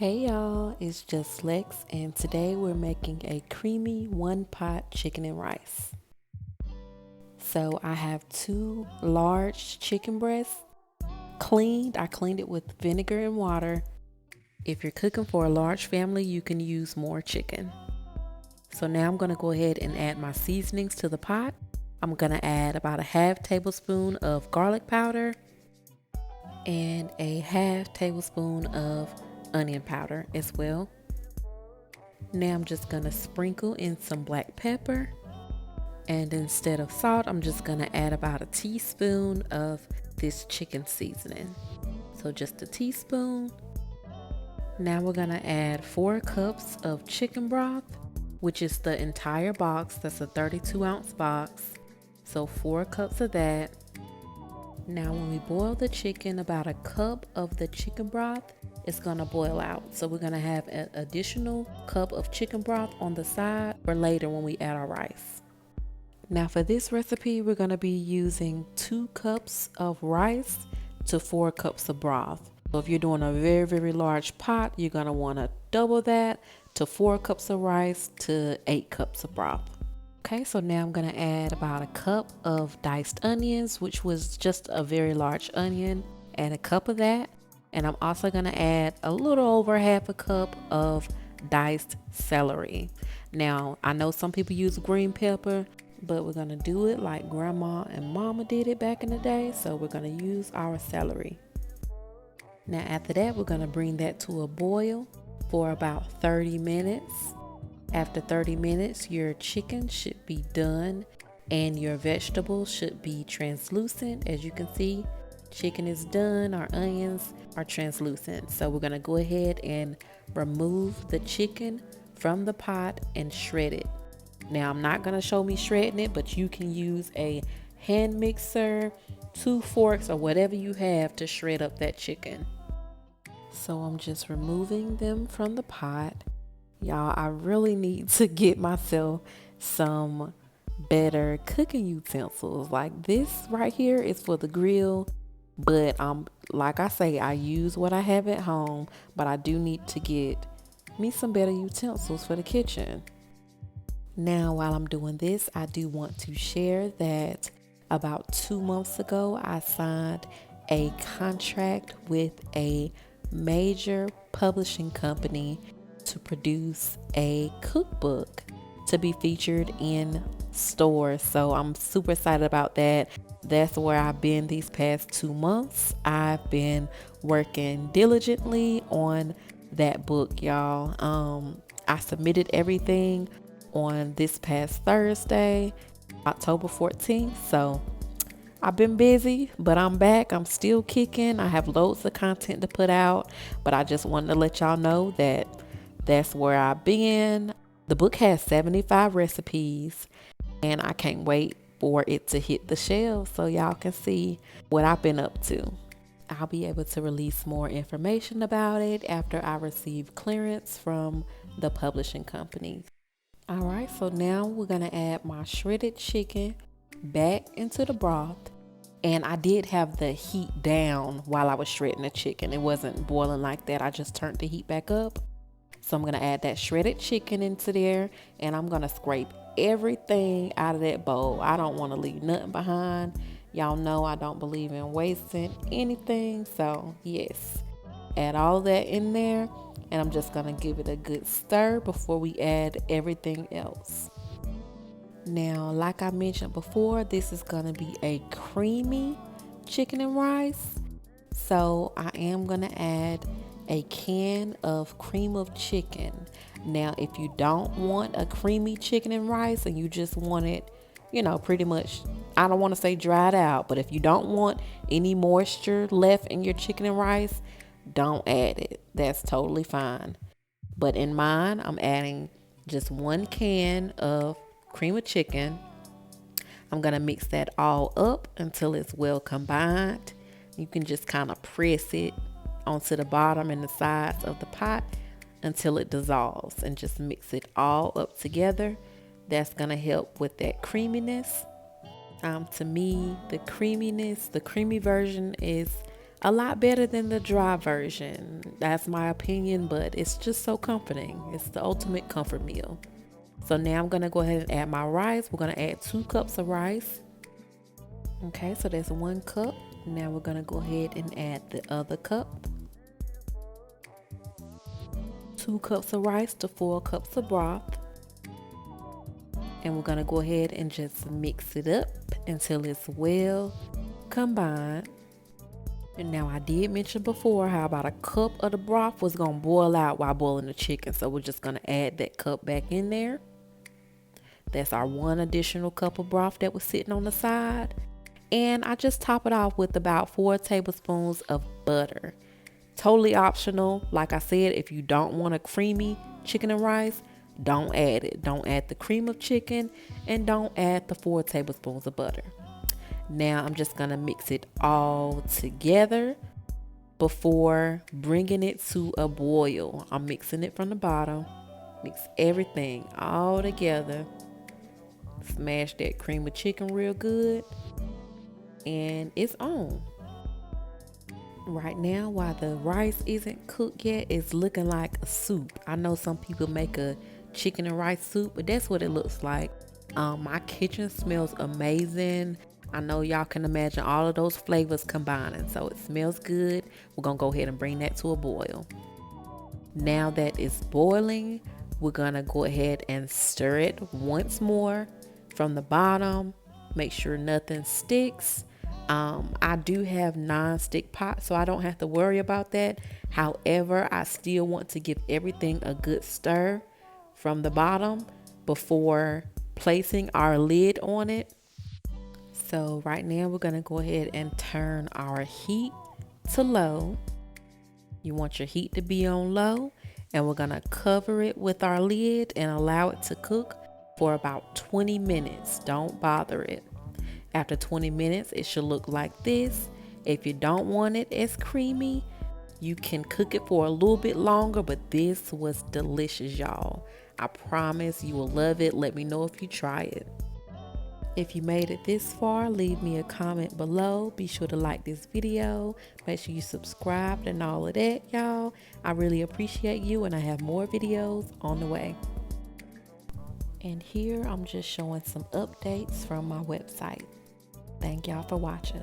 Hey y'all, it's just Lex, and today we're making a creamy one pot chicken and rice. So I have two large chicken breasts cleaned. I cleaned it with vinegar and water. If you're cooking for a large family, you can use more chicken. So now I'm gonna go ahead and add my seasonings to the pot. I'm gonna add about a half tablespoon of garlic powder and a half tablespoon of onion powder as well. Now I'm just gonna sprinkle in some black pepper, and instead of salt, I'm just gonna add about a teaspoon of this chicken seasoning. So just a teaspoon. Now we're gonna add 4 cups of chicken broth, which is the entire box. That's a 32-ounce box. So 4 cups of that. Now when we boil the chicken, about a cup of the chicken broth is gonna boil out. So we're gonna have an additional cup of chicken broth on the side for later when we add our rice. Now for this recipe, we're gonna be using 2 cups of rice to 4 cups of broth. So if you're doing a very large pot, you're gonna wanna double that to 4 cups of rice to 8 cups of broth. Okay, so now I'm gonna add about a cup of diced onions, which was just a very large onion, and a cup of that. And I'm also gonna add a little over half a cup of diced celery. Now, I know some people use green pepper, but we're gonna do it like grandma and mama did it back in the day. So we're gonna use our celery. Now after that, we're gonna bring that to a boil for about 30 minutes. After 30 minutes, your chicken should be done and your vegetables should be translucent. As you can see, chicken is done, our onions are translucent. So we're gonna go ahead and remove the chicken from the pot and shred it. Now I'm not gonna show me shredding it, but you can use a hand mixer, 2 forks, or whatever you have to shred up that chicken. So I'm just removing them from the pot. Y'all, I really need to get myself some better cooking utensils. Like this right here is for the grill, but like I say, I use what I have at home, but I do need to get me some better utensils for the kitchen. Now, while I'm doing this, I do want to share that about 2 months ago, I signed a contract with a major publishing company to produce a cookbook to be featured in stores. So I'm super excited about that. That's where I've been these past 2 months. I've been working diligently on that book, y'all. I submitted everything on this past Thursday, October 14th. So I've been busy, but I'm back. I'm still kicking. I have loads of content to put out, but I just wanted to let y'all know that that's where I've been. The book has 75 recipes, and I can't wait for it to hit the shelves so y'all can see what I've been up to. I'll be able to release more information about it after I receive clearance from the publishing company. All right, so now we're gonna add my shredded chicken back into the broth. And I did have the heat down while I was shredding the chicken. It wasn't boiling like that. I just turned the heat back up. So I'm gonna add that shredded chicken into there, and I'm gonna scrape everything out of that bowl. I don't wanna leave nothing behind. Y'all know I don't believe in wasting anything. So yes, add all that in there, and I'm just gonna give it a good stir before we add everything else. Now, like I mentioned before, this is gonna be a creamy chicken and rice. So I am gonna add a can of cream of chicken. Now, if you don't want a creamy chicken and rice and you just want it, pretty much, I don't want to say dried out, but if you don't want any moisture left in your chicken and rice, don't add it. That's totally fine. But in mine, I'm adding just 1 can of cream of chicken. I'm gonna mix that all up until it's well combined. You can just kind of press it onto the bottom and the sides of the pot until it dissolves, and just mix it all up together. That's gonna help with that creaminess. To me, the creamy version is a lot better than the dry version. That's my opinion, but it's just so comforting. It's the ultimate comfort meal. So now I'm gonna go ahead and add my rice. We're gonna add 2 cups of rice. Okay, so that's 1 cup. Now we're gonna go ahead and add the other cup. 2 cups of rice to 4 cups of broth. And we're gonna go ahead and just mix it up until it's well combined. And now I did mention before how about a cup of the broth was gonna boil out while boiling the chicken. So we're just gonna add that cup back in there. That's our 1 additional cup of broth that was sitting on the side. And I just top it off with about 4 tablespoons of butter. Totally optional. Like I said, if you don't want a creamy chicken and rice, don't add it. Don't add the cream of chicken and don't add the 4 tablespoons of butter. Now I'm just gonna mix it all together before bringing it to a boil. I'm mixing it from the bottom. Mix everything all together. Smash that cream of chicken real good. And it's on. Right now, while the rice isn't cooked yet, it's looking like a soup. I know some people make a chicken and rice soup, but that's what it looks like. My kitchen smells amazing. I know y'all can imagine all of those flavors combining, so it smells good. We're gonna go ahead and bring that to a boil. Now that it's boiling, we're gonna go ahead and stir it once more from the bottom. Make sure nothing sticks. I do have non-stick pot, so I don't have to worry about that. However, I still want to give everything a good stir from the bottom before placing our lid on it. So right now we're gonna go ahead and turn our heat to low. You want your heat to be on low, and we're gonna cover it with our lid and allow it to cook for about 20 minutes. Don't bother it. After 20 minutes, it should look like this. If you don't want it as creamy, you can cook it for a little bit longer, but this was delicious, y'all. I promise you will love it. Let me know if you try it. If you made it this far, leave me a comment below. Be sure to like this video. Make sure you subscribe and all of that, y'all. I really appreciate you, and I have more videos on the way. And here I'm just showing some updates from my website. Thank y'all for watching.